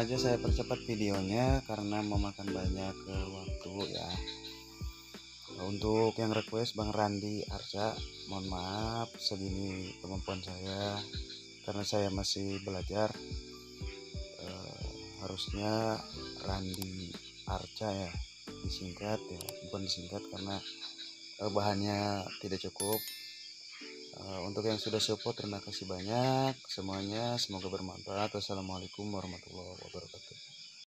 sengaja saya percepat videonya karena memakan banyak waktu ya. Untuk yang request Bang Randi Arca, mohon maaf segini kemampuan saya karena saya masih belajar. Harusnya Randi Arca ya, disingkat ya, bukan disingkat karena bahannya tidak cukup. Untuk yang sudah support terima kasih banyak semuanya, semoga bermanfaat. Wassalamualaikum warahmatullahi wabarakatuh.